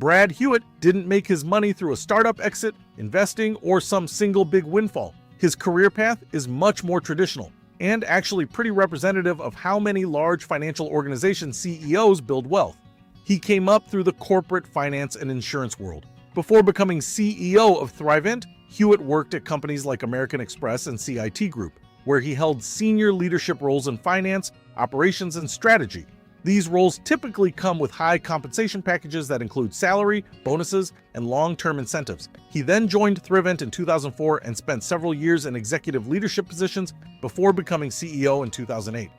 Brad Hewitt didn't make his money through a startup exit, investing, or some single big windfall. His career path is much more traditional and actually pretty representative of how many large financial organization CEOs build wealth. He came up through the corporate finance and insurance world. Before becoming CEO of Thrivent, Hewitt worked at companies like American Express and CIT Group, where he held senior leadership roles in finance, operations, and strategy. These roles typically come with high compensation packages that include salary, bonuses, and long-term incentives. He then joined Thrivent in 2004 and spent several years in executive leadership positions before becoming CEO in 2008.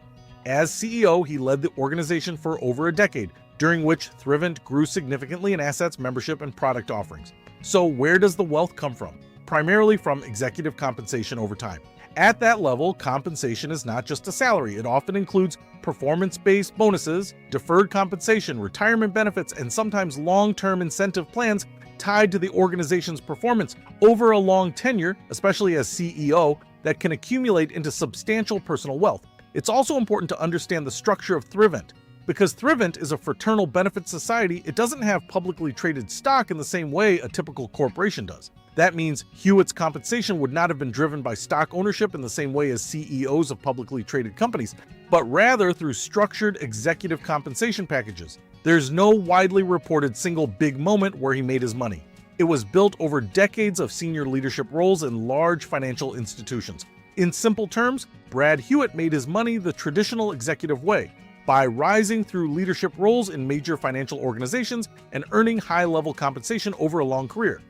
As CEO, he led the organization for over a decade, during which Thrivent grew significantly in assets, membership, and product offerings. So where does the wealth come from? Primarily from executive compensation over time. At that level, compensation is not just a salary. It often includes performance-based bonuses, deferred compensation, retirement benefits, and sometimes long-term incentive plans tied to the organization's performance over a long tenure, especially as CEO, that can accumulate into substantial personal wealth. It's also important to understand the structure of Thrivent. Because Thrivent is a fraternal benefit society, it doesn't have publicly traded stock in the same way a typical corporation does. That means Hewitt's compensation would not have been driven by stock ownership in the same way as CEOs of publicly traded companies, but rather through structured executive compensation packages. There's no widely reported single big moment where he made his money. It was built over decades of senior leadership roles in large financial institutions. In simple terms, Brad Hewitt made his money the traditional executive way, by rising through leadership roles in major financial organizations and earning high-level compensation over a long career.